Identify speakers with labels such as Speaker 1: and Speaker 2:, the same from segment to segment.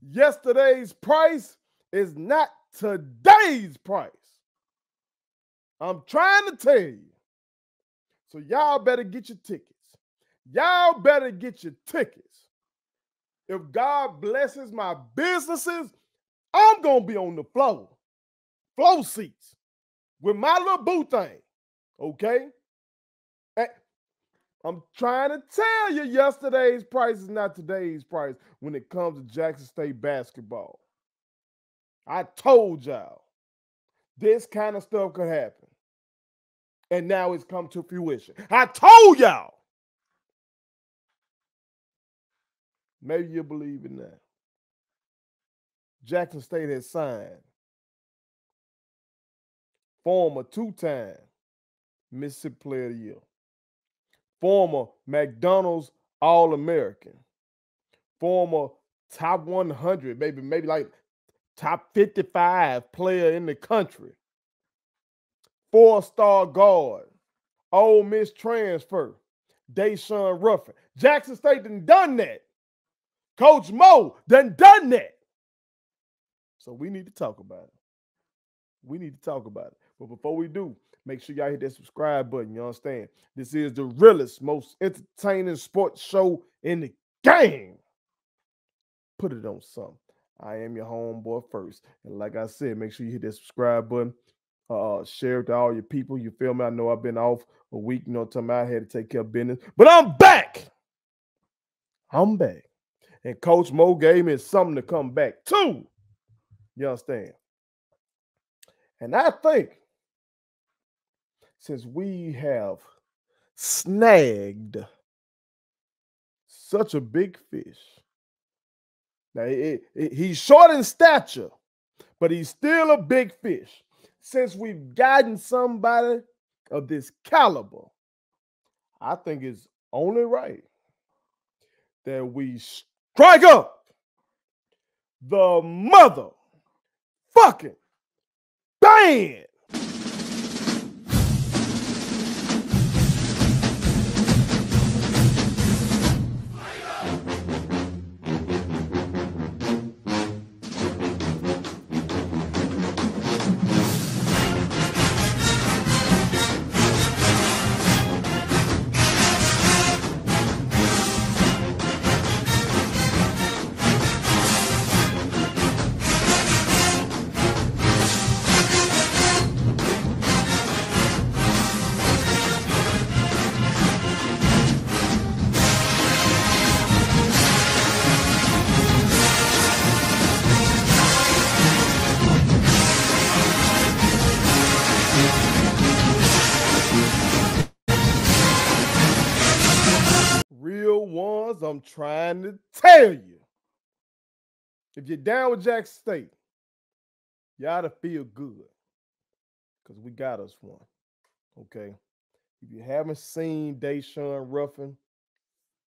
Speaker 1: Yesterday's price is not today's price. I'm trying to tell you. So y'all better get your tickets. Y'all better get your tickets. If God blesses my businesses, I'm going to be on the floor seats with my little boo thing. Okay? I'm trying to tell you, yesterday's price is not today's price when it comes to Jackson State basketball. I told y'all this kind of stuff could happen. And now it's come to fruition. I told y'all. Maybe you believe in that. Jackson State has signed former two-time Mississippi Player of the Year, former McDonald's All-American, former top 100, maybe like top 55 player in the country, 4-star guard, Ole Miss transfer, Daeshun Ruffin. Jackson State done that. Coach Mo done that. So we need to talk about it. We need to talk about it. But before we do, make sure y'all hit that subscribe button. You understand? This is the realest, most entertaining sports show in the game. Put it on something. I am your homeboy first. And like I said, make sure you hit that subscribe button. Share it to all your people. You feel me? I know I've been off a week. You know what I'm talking about? I had to take care of business. But I'm back. I'm back. And Coach Mo gave me something to come back to. You understand? And I think since we have snagged such a big fish, now he's short in stature, but he's still a big fish. Since we've gotten somebody of this caliber, I think it's only right that we strike up the motherfucking band. I'm trying to tell you. If you're down with Jackson State, you ought to feel good because we got us one. Okay? If you haven't seen Daeshun Ruffin,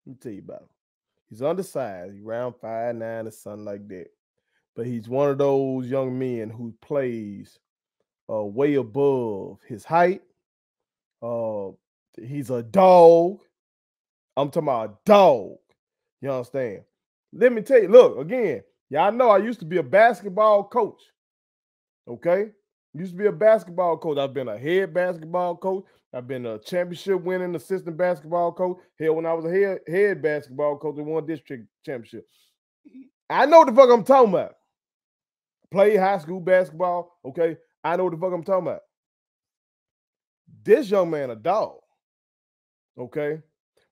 Speaker 1: let me tell you about him. He's undersized. He's around 5'9" or something like that. But he's one of those young men who plays way above his height. He's a dog. I'm talking about a dog. You understand? Let me tell you, look, again, y'all know I used to be a basketball coach. Okay? Used to be a basketball coach. I've been a head basketball coach. I've been a championship winning assistant basketball coach. Hell, when I was a head basketball coach, I won district championship. I know what the fuck I'm talking about. Play high school basketball. Okay? I know what the fuck I'm talking about. This young man a dog. Okay?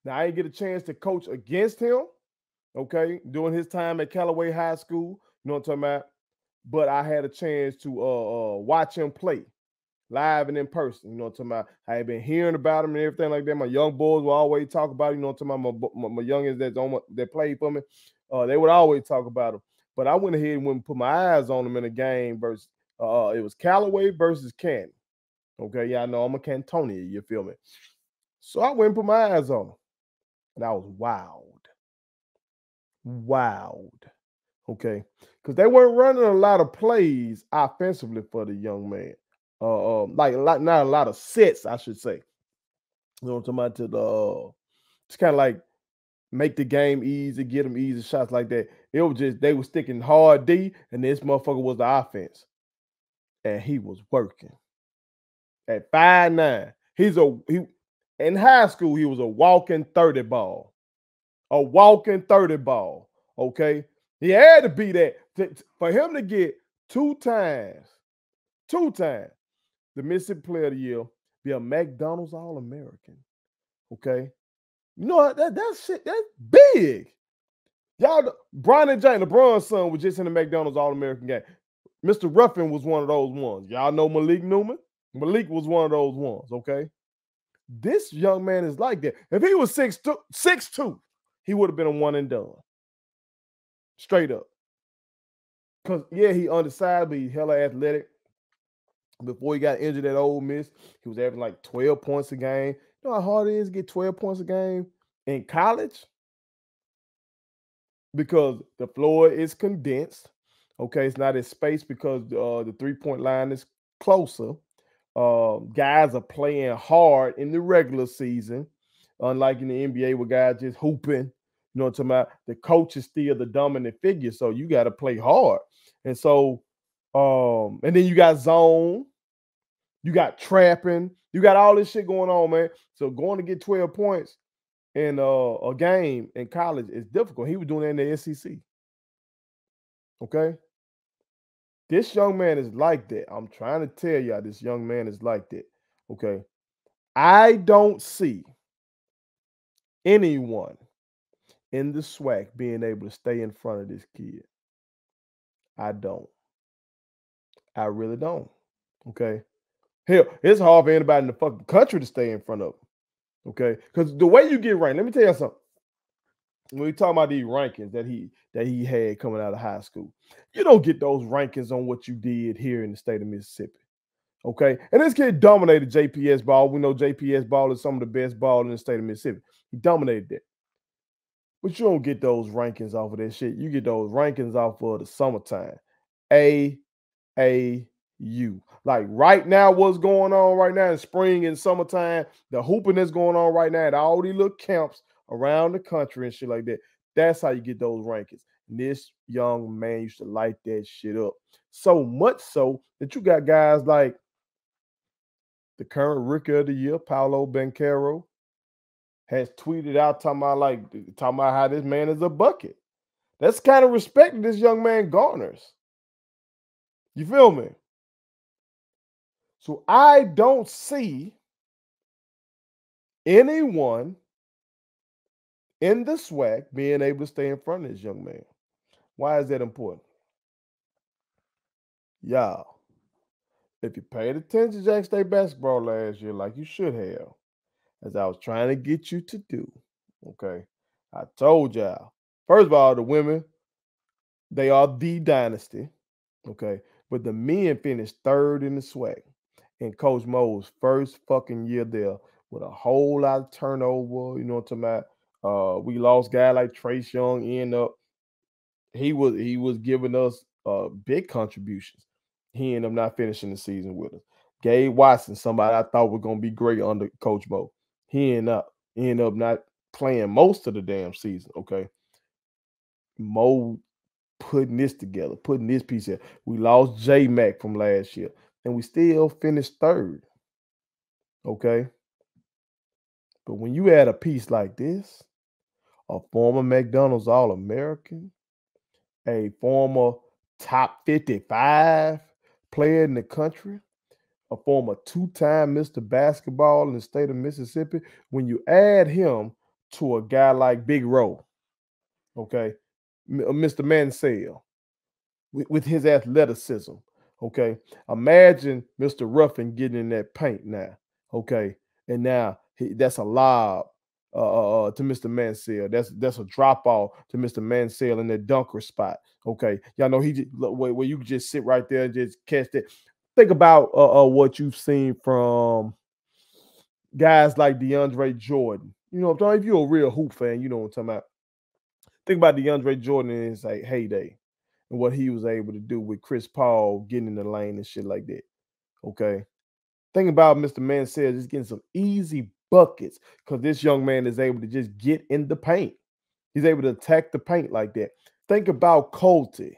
Speaker 1: Now, I didn't get a chance to coach against him, okay, during his time at Callaway High School. You know what I'm talking about? But I had a chance to watch him play live and in person. You know what I'm talking about? I had been hearing about him and everything like that. My young boys will always talk about it. You know what I'm talking about? My youngins that played for me, they would always talk about him. But I went ahead and went and put my eyes on him in a game versus, it was Callaway versus Canton. Okay, yeah, I know I'm a Cantonian, you feel me? So I went and put my eyes on him. And I was wowed, okay? Because they weren't running a lot of plays offensively for the young man. Not a lot of sets, I should say. You know what I'm talking about? It's kind of like make the game easy, get them easy shots like that. It was just they were sticking hard D, and this motherfucker was the offense. And he was working. At 5'9", he in high school, he was a walking 30 ball. A walking 30 ball. Okay. He had to be that for him to get two times the Mississippi Player of the Year, be a McDonald's All-American. Okay. You know what? That shit, that's big. Y'all, Brian and James, LeBron's son, was just in the McDonald's All-American game. Mr. Ruffin was one of those ones. Y'all know Malik Newman? Malik was one of those ones, okay? This young man is like that. If he was 6'2", he would have been a one and done. Straight up. Because, yeah, he undersized, but he's hella athletic. Before he got injured at Ole Miss, he was averaging like 12 points a game. You know how hard it is to get 12 points a game in college? Because the floor is condensed. Okay, it's not as spaced because the three-point line is closer. Guys are playing hard in the regular season, unlike in the NBA where guys just hooping. You know what I'm talking about? The coach is still the dominant figure, so you got to play hard. And so, and then you got zone, you got trapping, you got all this shit going on, man. So going to get 12 points in a game in college is difficult. He was doing that in the SEC. Okay. This young man is like that. I'm trying to tell y'all this young man is like that. Okay. I don't see anyone in the SWAC being able to stay in front of this kid. I don't. I really don't. Okay. Hell, it's hard for anybody in the fucking country to stay in front of him. Okay. Because the way you get ranked, let me tell you something. When we talk about these rankings that he had coming out of high school, you don't get those rankings on what you did here in the state of Mississippi. Okay. And this kid dominated JPS ball. We know JPS ball is some of the best ball in the state of Mississippi. He dominated that. But you don't get those rankings off of that shit. You get those rankings off of the summertime. AAU. Like right now, what's going on right now in spring and summertime, the hooping that's going on right now at all these little camps around the country and shit like that. That's how you get those rankings. And this young man used to light that shit up. So much so that you got guys like the current Rookie of the Year, Paolo Banchero, has tweeted out talking about how this man is a bucket. That's the kind of respect that this young man garners. You feel me? So I don't see anyone in the SWAC being able to stay in front of this young man. Why is that important? Y'all, if you paid attention to Jackson State basketball last year like you should have, as I was trying to get you to do, okay, I told y'all, first of all, the women, they are the dynasty, okay, but the men finished third in the SWAC in Coach Mo's first fucking year there with a whole lot of turnover. You know what I'm talking about? We lost guy like Trace Young. He was giving us big contributions. He ended up not finishing the season with us. Gabe Watson, somebody I thought was gonna be great under Coach Mo. He ended up not playing most of the damn season. Okay. Mo putting this together, putting this piece here. We lost J Mac from last year, and we still finished third. Okay. But when you add a piece like this, a former McDonald's All-American, a former top 55 player in the country, a former two-time Mr. Basketball in the state of Mississippi, when you add him to a guy like Big Row, okay, Mr. Mansell, with his athleticism, okay, imagine Mr. Ruffin getting in that paint now, okay, and now that's a lob to Mr. Mansell. That's a drop off to Mr. Mansell in that dunker spot. Okay, y'all know where you can just sit right there and just catch that. Think about what you've seen from guys like DeAndre Jordan. You know what I'm talking about? If you're a real hoop fan, you know what I'm talking about. Think about DeAndre Jordan in his heyday and what he was able to do with Chris Paul getting in the lane and shit like that. Okay. Think about Mr. Mansell just getting some easy buckets because this young man is able to just get in the paint. He's able to attack the paint like that. Think about Colte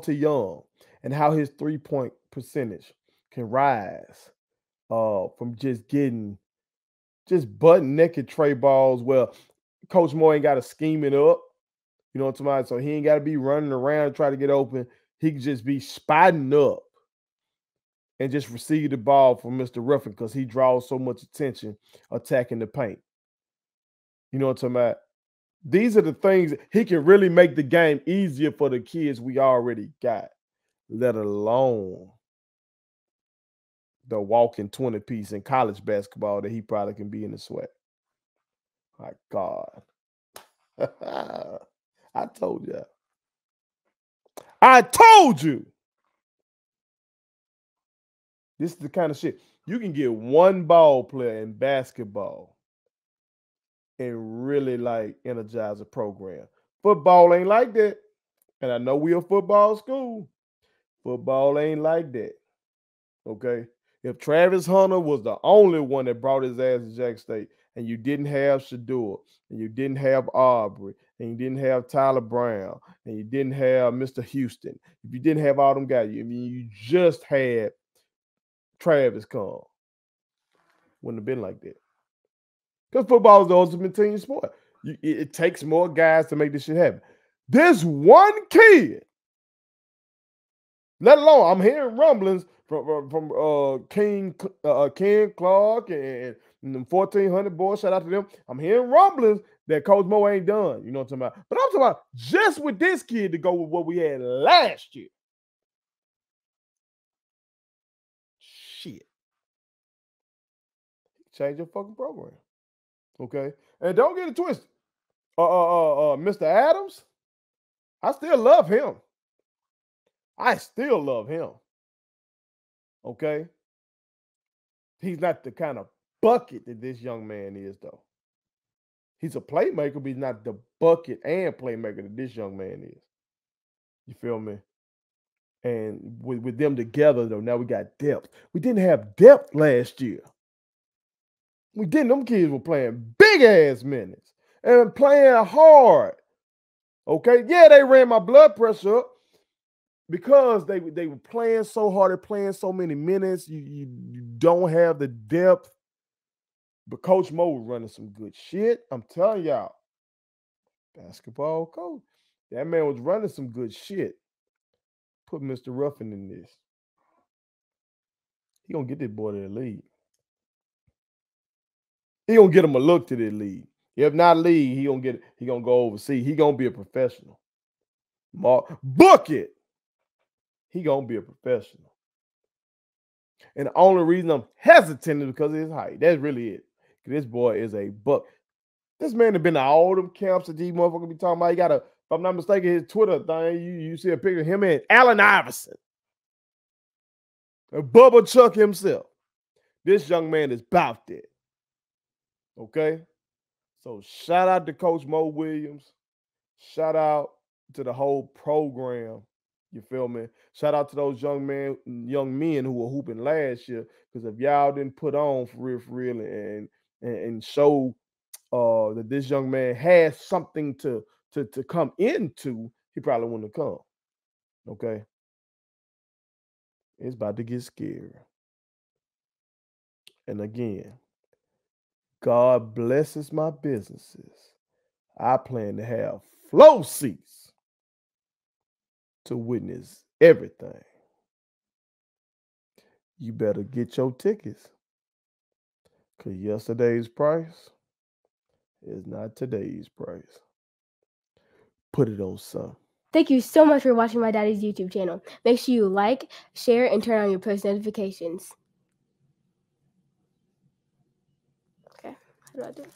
Speaker 1: Young, and how his 3-point percentage can rise from just getting butt naked tray balls. Well, Coach Moore ain't got to scheme it up. You know what I'm talking about? So he ain't got to be running around and try to get open. He can just be spotting up and just receive the ball from Mr. Ruffin because he draws so much attention attacking the paint. You know what I'm talking about? These are the things he can really make the game easier for the kids we already got, let alone the walking 20-piece in college basketball that he probably can be in the sweat. My God. I told you. I told you. This is the kind of shit. You can get one ball player in basketball and really like energize a program. Football ain't like that. And I know we're a football school. Football ain't like that. Okay? If Travis Hunter was the only one that brought his ass to Jack State, and you didn't have Shador, and you didn't have Aubrey, and you didn't have Tyler Brown, and you didn't have Mr. Houston, if you didn't have all them guys, you just had Travis come, wouldn't have been like that. Because football is the ultimate team sport. It takes more guys to make this shit happen. This one kid, let alone, I'm hearing rumblings from King Clark and them 1,400 boys. Shout out to them. I'm hearing rumblings that Coach Mo ain't done. You know what I'm talking about? But I'm talking about just with this kid to go with what we had last year. Shit. Change your fucking program. Okay? And don't get it twisted. Mr. Adams, I still love him. I still love him. Okay? He's not the kind of bucket that this young man is, though. He's a playmaker, but he's not the bucket and playmaker that this young man is. You feel me? And with them together, though, now we got depth. We didn't have depth last year. We didn't. Them kids were playing big-ass minutes and playing hard. Okay? Yeah, they ran my blood pressure up because they were playing so hard. They're playing so many minutes. You don't have the depth. But Coach Mo was running some good shit. I'm telling y'all. Basketball coach. That man was running some good shit. Put Mr. Ruffin in this. He gonna get this boy to the league. He gonna get him a look to the league. If not league, he gonna go overseas. He gonna be a professional. Book it. He gonna be a professional. And the only reason I'm hesitant is because of his height. That's really it. This boy is a buck. This man has been to all them camps that these motherfuckers be talking about. He got if I'm not mistaken, his Twitter thing, you see a picture of him and Allen Iverson. Bubba Chuck himself. This young man is about that. Okay? So shout out to Coach Mo Williams. Shout out to the whole program. You feel me? Shout out to those young men who were hooping last year. Because if y'all didn't put on for real and show that this young man has something to come into, he probably wouldn't have come. Okay? It's about to get scary. And again, God blesses my businesses. I plan to have flow seats to witness everything. You better get your tickets, because yesterday's price is not today's price. Put it on some.
Speaker 2: Thank you so much for watching my daddy's YouTube channel. Make sure you like, share, and turn on your post notifications. Okay, how do I do it?